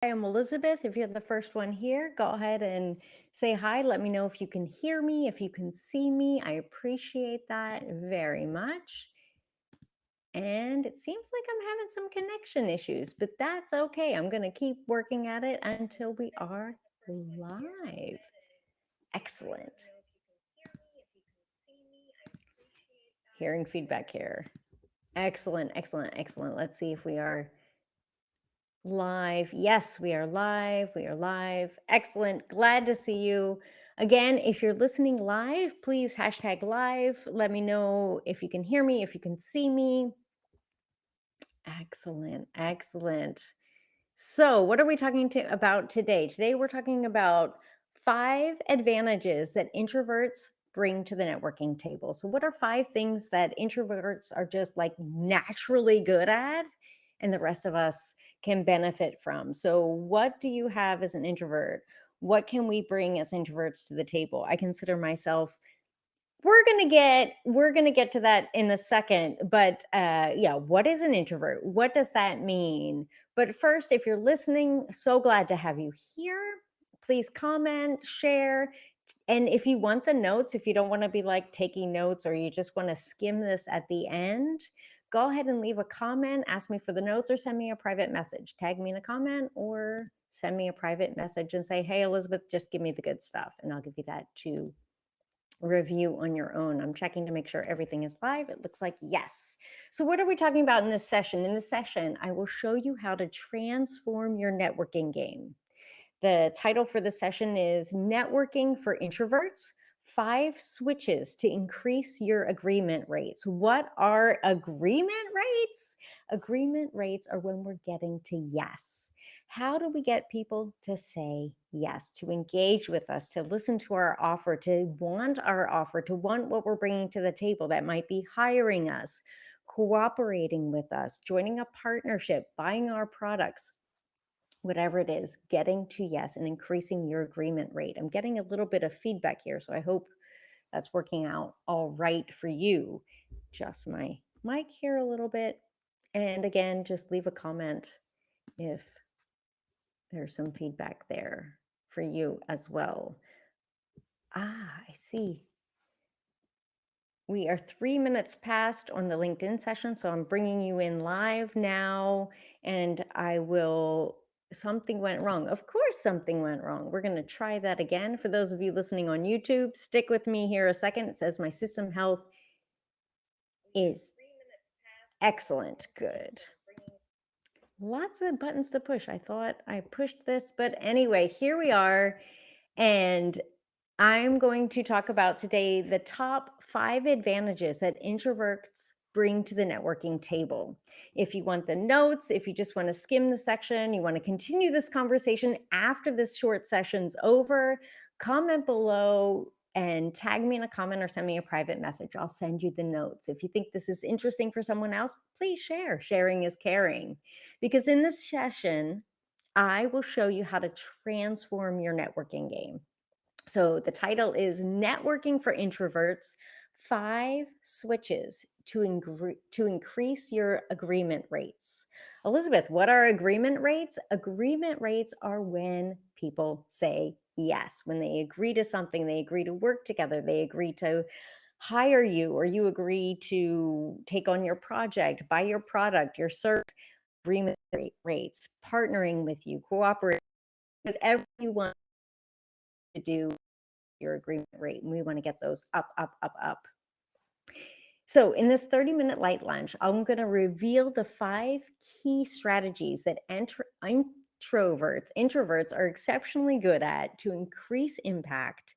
I'm Elizabeth. If you're the first one here, go ahead and say hi. Let me know if you can hear me, if you can see me. I appreciate that very much. And it seems like I'm having some connection issues, but that's okay. I'm going to keep working at it until we are live. Excellent. Hearing feedback here. Excellent, excellent, excellent. Let's see if we are live. Yes, we are live. We are live. Excellent. Glad to see you. Again, if you're listening live, please hashtag live. Let me know if you can hear me, if you can see me. Excellent. Excellent. So, what are we talking about today? Today, we're talking about 5 advantages that introverts bring to the networking table. So, what are 5 things that introverts are just like naturally good at and the rest of us can benefit from? So, what do you have as an introvert? What can we bring as introverts to the table? I consider myself we're gonna get to that in a second, but yeah, what is an introvert? What does that mean? But first, if you're listening, so glad to have you here. Please comment, share, and if you want the notes, if you don't want to be like taking notes or you just want to skim this at the end, go ahead and leave a comment, ask me for the notes, or send me a private message. Tag me in a comment or send me a private message and say, hey, Elizabeth, just give me the good stuff, and I'll give you that too review on your own. I'm checking to make sure everything is live. It looks like yes. So what are we talking about in this session? In this session, I will show you how to transform your networking game. The title for the session is Networking for Introverts, 5 Switches to Increase Your Agreement Rates. What are agreement rates? Agreement rates are when we're getting to yes. How do we get people to say yes, to engage with us, to listen to our offer, to want our offer, to want what we're bringing to the table? That might be hiring us, cooperating with us, joining a partnership, buying our products, whatever it is, getting to yes and increasing your agreement rate. I'm getting a little bit of feedback here, so I hope that's working out all right for you. Adjust my mic here a little bit. And again, just leave a comment if there's some feedback there for you as well. I see. We are 3 minutes past on the LinkedIn session, so I'm bringing you in live now, and something went wrong. Of course, something went wrong. We're going to try that again. For those of you listening on YouTube, stick with me here a second. It says my system health is excellent. Good. Lots of buttons to push. I thought I pushed this, but anyway, here we are. And I'm going to talk about today the top 5 advantages that introverts bring to the networking table. If you want the notes, if you just want to skim the section, you want to continue this conversation after this short session's over, comment below and tag me in a comment or send me a private message. I'll send you the notes. If you think this is interesting for someone else, please share. Sharing is caring. Because in this session, I will show you how to transform your networking game. So the title is Networking for Introverts, 5 Switches to Increase Your Agreement Rates. Elizabeth, what are agreement rates? Agreement rates are when people say yes, when they agree to something, they agree to work together, they agree to hire you, or you agree to take on your project, buy your product, your service. Agreement rates, partnering with you, cooperating, whatever you want to do, your agreement rate. And we want to get those up, up, up, up. So in this 30-minute light lunch, I'm going to reveal the 5 key strategies that introverts are exceptionally good at to increase impact,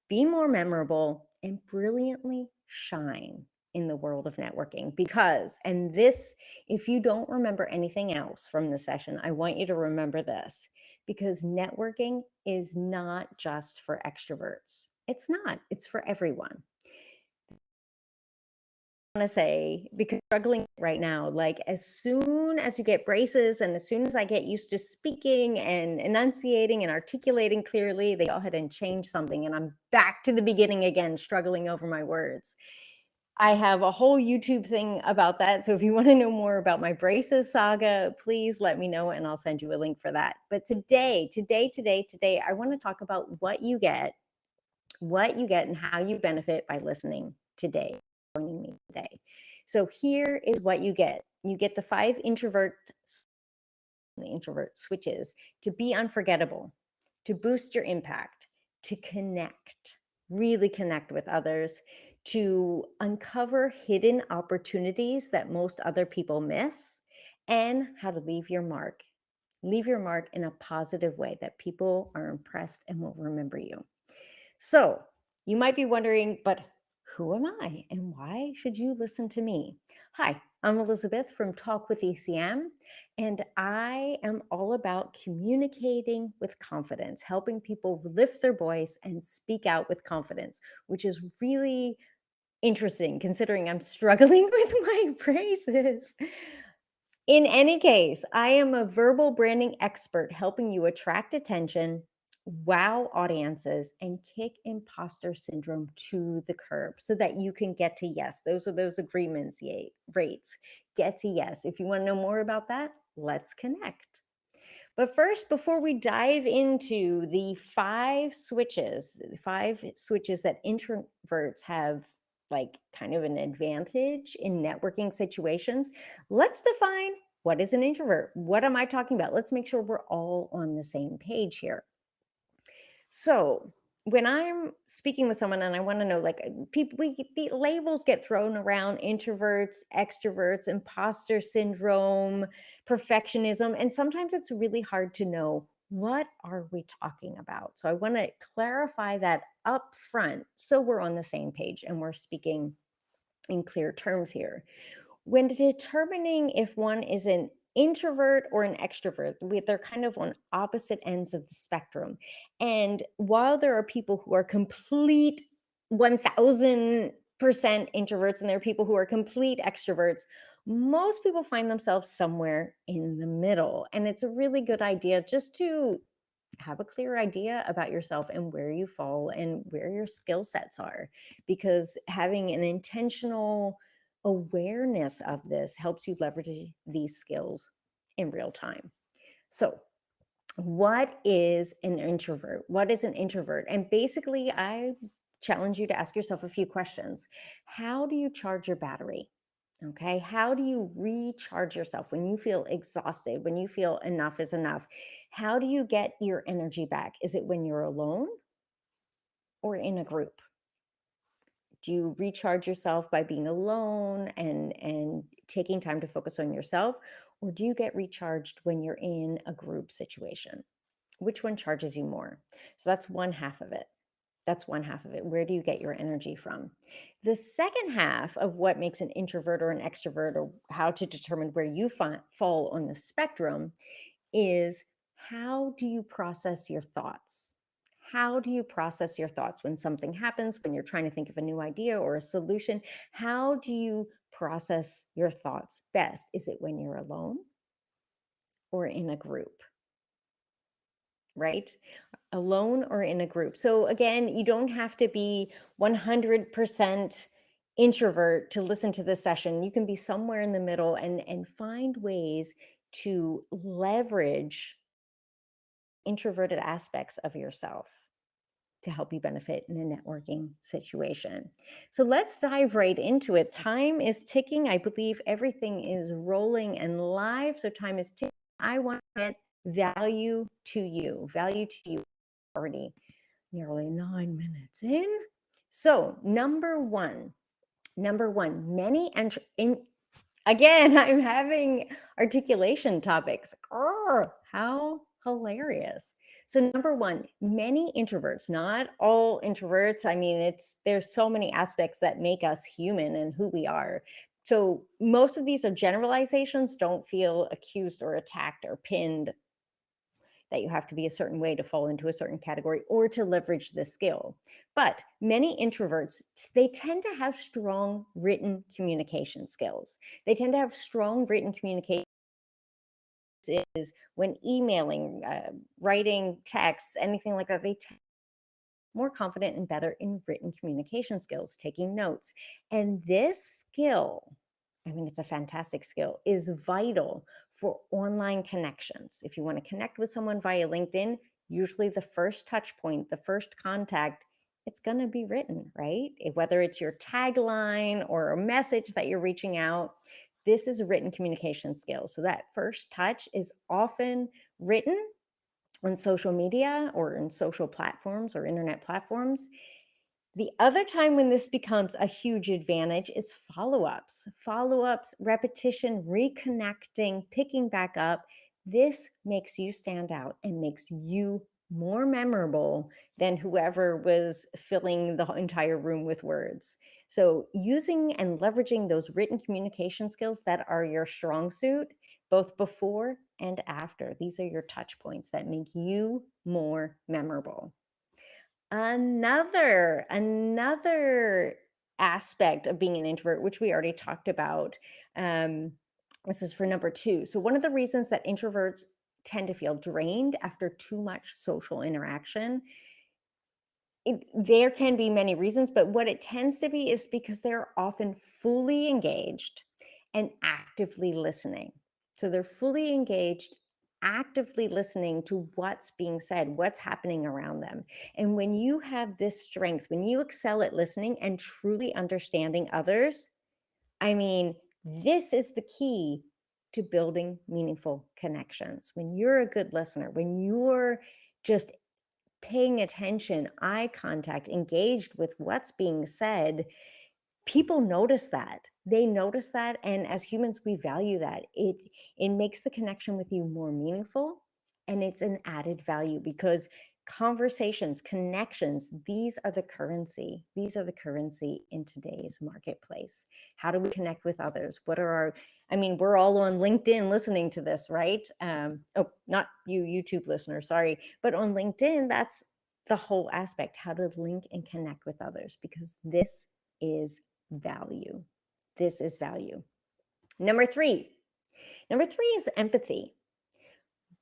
be more memorable, and brilliantly shine in the world of networking. Because, and this, if you don't remember anything else from the session, I want you to remember this, because networking is not just for extroverts. It's not, it's for everyone. I want to say, because I'm struggling right now, like as soon as you get braces and as soon as I get used to speaking and enunciating and articulating clearly, they go ahead and change something and I'm back to the beginning again, struggling over my words. I have a whole YouTube thing about that. So if you want to know more about my braces saga, please let me know and I'll send you a link for that. But today, I want to talk about what you get and how you benefit by listening today, joining me today. So here is what you get. You get the 5 the introvert switches to be unforgettable, to boost your impact, to connect, really connect with others, to uncover hidden opportunities that most other people miss, and how to leave your mark. Leave your mark in a positive way that people are impressed and will remember you. So you might be wondering, but who am I and why should you listen to me? Hi, I'm Elizabeth from Talk with ECM, and I am all about communicating with confidence, helping people lift their voice and speak out with confidence, which is really interesting considering I'm struggling with my phrases. In any case, I am a verbal branding expert helping you attract attention, wow audiences, and kick imposter syndrome to the curb so that you can get to yes. Those are those agreements rates. Get to yes. If you want to know more about that, let's connect. But first, before we dive into the 5 switches that introverts have, like kind of an advantage in networking situations, let's define what is an introvert? What am I talking about? Let's make sure we're all on the same page here. So when I'm speaking with someone and I want to know, like people, the labels get thrown around: introverts, extroverts, imposter syndrome, perfectionism, and sometimes it's really hard to know what are we talking about. So I want to clarify that up front so we're on the same page and we're speaking in clear terms here. When determining if one is an introvert or an extrovert, they're kind of on opposite ends of the spectrum. And while there are people who are complete 1000% introverts and there are people who are complete extroverts, most people find themselves somewhere in the middle. And it's a really good idea just to have a clear idea about yourself and where you fall and where your skill sets are, because having an intentional awareness of this helps you leverage these skills in real time. So what is an introvert? What is an introvert? And basically, I challenge you to ask yourself a few questions. How do you charge your battery? Okay. How do you recharge yourself when you feel exhausted, when you feel enough is enough? How do you get your energy back? Is it when you're alone or in a group? Do you recharge yourself by being alone and taking time to focus on yourself? Or do you get recharged when you're in a group situation? Which one charges you more? So that's one half of it. That's one half of it. Where do you get your energy from? The second half of what makes an introvert or an extrovert, or how to determine where you fall on the spectrum, is how do you process your thoughts? How do you process your thoughts when something happens, when you're trying to think of a new idea or a solution? How do you process your thoughts best? Is it when you're alone or in a group? Right? Alone or in a group. So again, you don't have to be 100% introvert to listen to this session. You can be somewhere in the middle and find ways to leverage introverted aspects of yourself to help you benefit in a networking situation. So let's dive right into it. Time is ticking. I believe everything is rolling and live. So time is ticking. I want to get value to you. Value to you. Already nearly 9 minutes in. So number one, again, I'm having articulation topics. How hilarious. So number one, many introverts, not all introverts. I mean, there's so many aspects that make us human and who we are. So most of these are generalizations. Don't feel accused or attacked or pinned that you have to be a certain way to fall into a certain category or to leverage this skill. But many introverts, they tend to have strong written communication skills. They tend to have strong written communication is when emailing, writing texts, anything like that. more confident and better in written communication skills, taking notes. And this skill, I mean, it's a fantastic skill, is vital for online connections. If you want to connect with someone via LinkedIn, usually the first touch point, the first contact, it's going to be written, right? Whether it's your tagline or a message that you're reaching out, this is a written communication skill. So that first touch is often written on social media or in social platforms or internet platforms. The other time when this becomes a huge advantage is follow-ups. Follow-ups, repetition, reconnecting, picking back up. This makes you stand out and makes you more memorable than whoever was filling the entire room with words. So using and leveraging those written communication skills that are your strong suit, both before and after. These are your touch points that make you more memorable. Another aspect of being an introvert, which we already talked about, this is for number 2. So one of the reasons that introverts tend to feel drained after too much social interaction, there can be many reasons, but what it tends to be is because they're often fully engaged and actively listening. So they're fully engaged, actively listening to what's being said, what's happening around them. And when you have this strength, when you excel at listening and truly understanding others, I mean, this is the key to building meaningful connections. When you're a good listener, when you're just paying attention, eye contact, engaged with what's being said, people notice that. They notice that, and as humans, we value that. It makes the connection with you more meaningful, and it's an added value because conversations, connections, these are the currency. These are the currency in today's marketplace. How do we connect with others? What are our, I mean, we're all on LinkedIn listening to this, right? Oh, not you, YouTube listeners, sorry. But on LinkedIn, that's the whole aspect, how to link and connect with others, because this is value. This is value. Number three is empathy.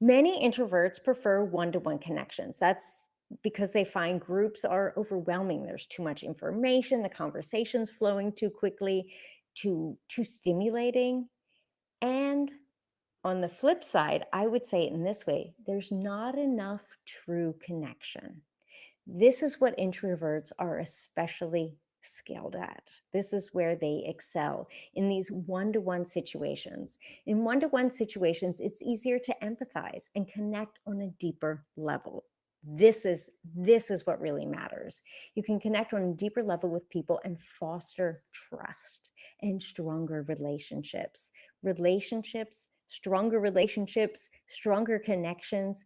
Many introverts prefer one-to-one connections. That's because they find groups are overwhelming. There's too much information, the conversation's flowing too quickly, too stimulating. And on the flip side, I would say it in this way, there's not enough true connection. This is what introverts are especially skilled at. This is where they excel in these one-to-one situations. In one-to-one situations, it's easier to empathize and connect on a deeper level. This is what really matters. You can connect on a deeper level with people and foster trust and stronger relationships. Stronger relationships, stronger connections.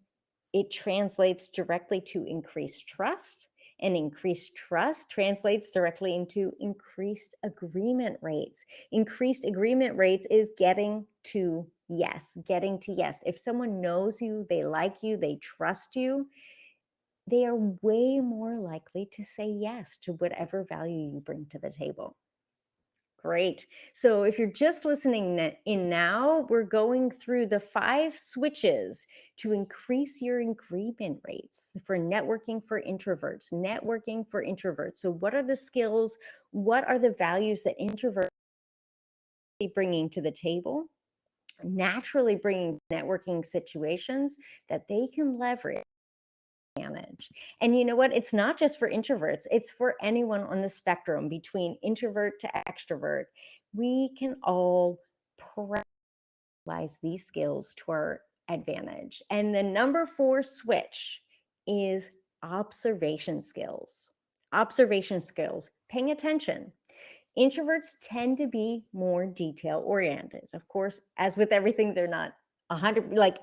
It translates directly to increased trust, and increased trust translates directly into increased agreement rates. Increased agreement rates is getting to yes. If someone knows you, they like you, they trust you, they are way more likely to say yes to whatever value you bring to the table. Great. So if you're just listening in now, we're going through the 5 switches to increase your agreement rates for networking for introverts. Networking for introverts. So what are the skills? What are the values that introverts are bringing to the table? Naturally bringing networking situations that they can leverage. And you know what? It's not just for introverts, it's for anyone on the spectrum between introvert to extrovert. We can all practice these skills to our advantage. And the number 4 switch is observation skills. Observation skills, paying attention. Introverts tend to be more detail oriented. Of course, as with everything, they're not 100, like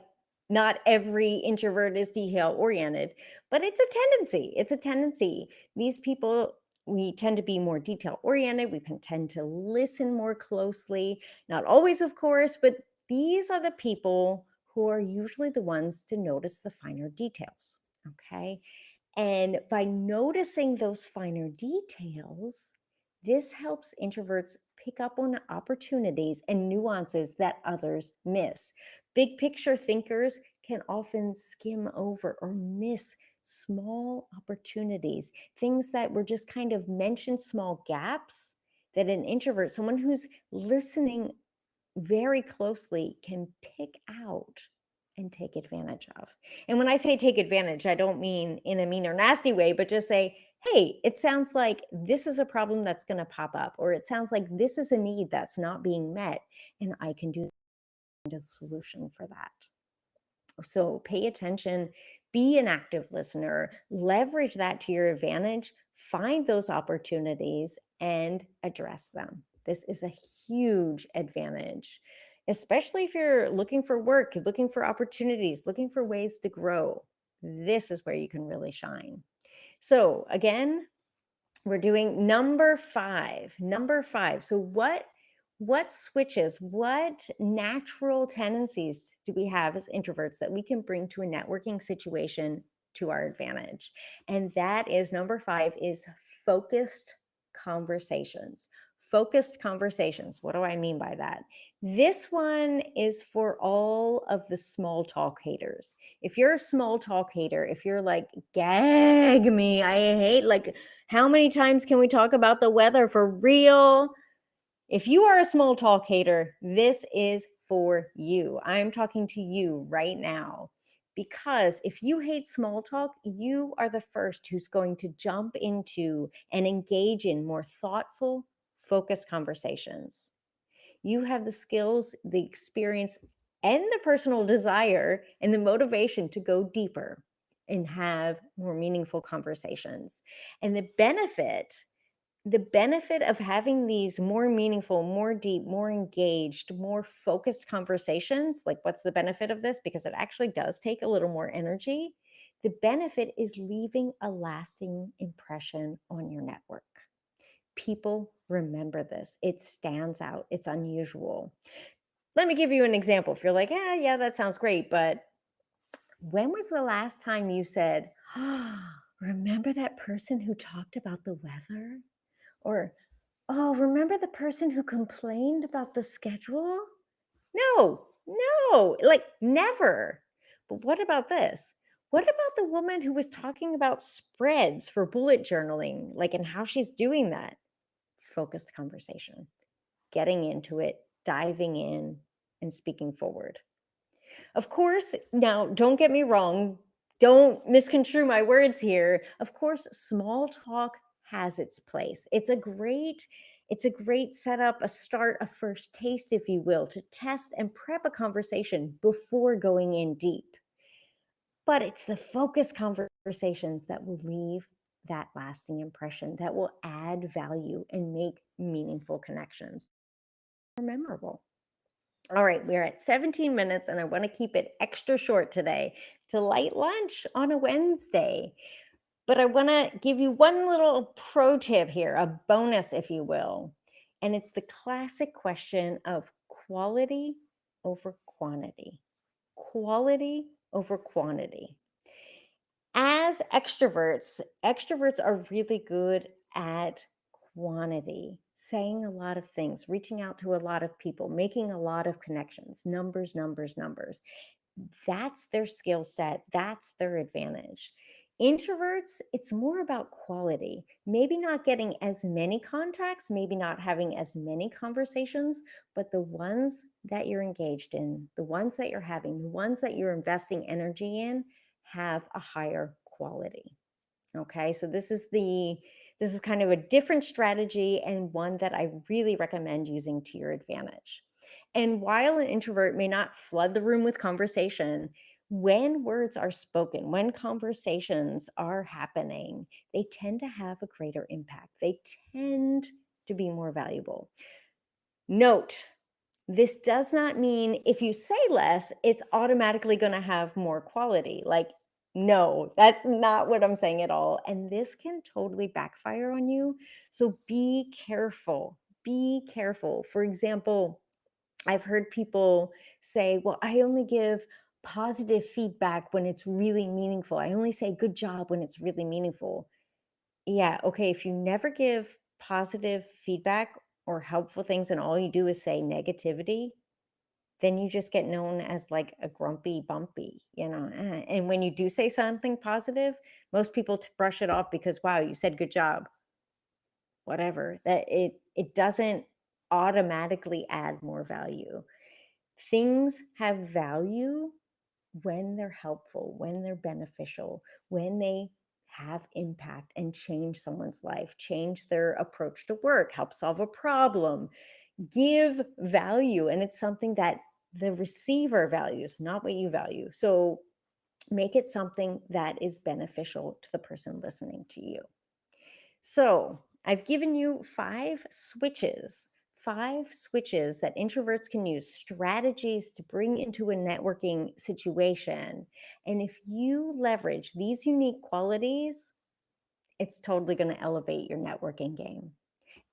not every introvert is detail oriented, but it's a tendency. It's a tendency. These people, we tend to be more detail oriented. We can tend to listen more closely. Not always, of course, but these are the people who are usually the ones to notice the finer details. Okay. And by noticing those finer details, this helps introverts pick up on opportunities and nuances that others miss. Big picture thinkers can often skim over or miss small opportunities, things that were just kind of mentioned, small gaps that an introvert, someone who's listening very closely, can pick out and take advantage of. And when I say take advantage, I don't mean in a mean or nasty way, but just say, hey, it sounds like this is a problem that's going to pop up, or it sounds like this is a need that's not being met, and I can do a solution for that. So pay attention, be an active listener, leverage that to your advantage, find those opportunities and address them. This is a huge advantage, especially if you're looking for work, looking for opportunities, looking for ways to grow. This is where you can really shine. So, again, we're doing number 5. Number 5. So what switches, what natural tendencies do we have as introverts that we can bring to a networking situation to our advantage? And that is number 5 is focused conversations. Focused conversations. What do I mean by that? This one is for all of the small talk haters. If you're a small talk hater, if you're like, gag me, I hate, like, how many times can we talk about the weather for real? If you are a small talk hater, this is for you. I'm talking to you right now. Because if you hate small talk, you are the first who's going to jump into and engage in more thoughtful, focused conversations. You have the skills, the experience, and the personal desire and the motivation to go deeper and have more meaningful conversations. And the benefit of having these more meaningful, more deep, more engaged, more focused conversations, like what's the benefit of this? Because it actually does take a little more energy. The benefit is leaving a lasting impression on your network. People remember this. It stands out. It's unusual. Let me give you an example. If you're like, yeah, that sounds great, but when was the last time you said, remember that person who talked about the weather? Or, oh, remember the person who complained about the schedule? No, no, like never. But what about this? What about the woman who was talking about spreads for bullet journaling, like, and how she's doing that? Focused conversation, getting into it, diving in, and speaking forward. Of course, now don't get me wrong, don't misconstrue my words here. Of course, small talk has its place. It's a great setup, a start, a first taste, if you will, to test and prep a conversation before going in deep. But it's the focused conversations that will leave that lasting impression, that will add value and make meaningful connections more memorable. All right, we're at 17 minutes and I want to keep it extra short today. It's a light lunch on a Wednesday. But I want to give you one little pro tip here, a bonus, if you will. And it's the classic question of quality over quantity. Quality over quantity. As extroverts are really good at quantity, saying a lot of things, reaching out to a lot of people, making a lot of connections, numbers, numbers, numbers. That's their skill set. That's their advantage. Introverts, it's more about quality. Maybe not getting as many contacts, maybe not having as many conversations, but the ones that you're engaged in, the ones that you're having, the ones that you're investing energy in have a higher quality. Okay, so this is kind of a different strategy and one that I really recommend using to your advantage. And while an introvert may not flood the room with conversation, when words are spoken, when conversations are happening, they tend to have a greater impact. They tend to be more valuable. Note, this does not mean if you say less, it's automatically going to have more quality. Like, no, that's not what I'm saying at all. And this can totally backfire on you. So be careful. Be careful. For example, I've heard people say, well, I only give positive feedback when it's really meaningful. I only say good job when it's really meaningful. Yeah, okay, if you never give positive feedback or helpful things and all you do is say negativity, then you just get known as like a grumpy bumpy, And when you do say something positive, most people brush it off because, wow, you said good job, whatever. That it doesn't automatically add more value. Things have value when they're helpful, when they're beneficial, when they have impact and change someone's life, change their approach to work, help solve a problem, give value. And it's something that the receiver values, not what you value. So make it something that is beneficial to the person listening to you. So I've given you five switches that introverts can use, strategies to bring into a networking situation. And if you leverage these unique qualities, it's totally going to elevate your networking game.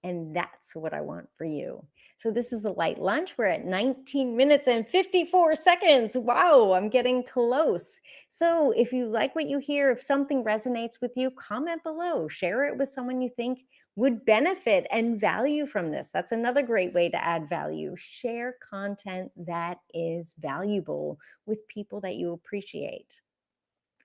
And that's what I want for you. So this is a light lunch. We're at 19 minutes and 54 seconds. Wow, I'm getting close. So if you like what you hear, if something resonates with you, comment below. Share it with someone you think would benefit and value from this. That's another great way to add value. Share content that is valuable with people that you appreciate.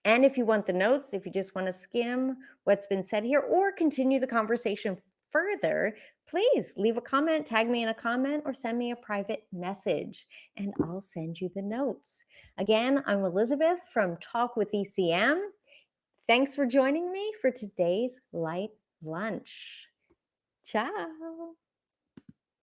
And if you want the notes, if you just want to skim what's been said here or continue the conversation further, please leave a comment, tag me in a comment, or send me a private message, and I'll send you the notes. Again, I'm Elizabeth from Talk with ECM. Thanks for joining me for today's light lunch. Ciao.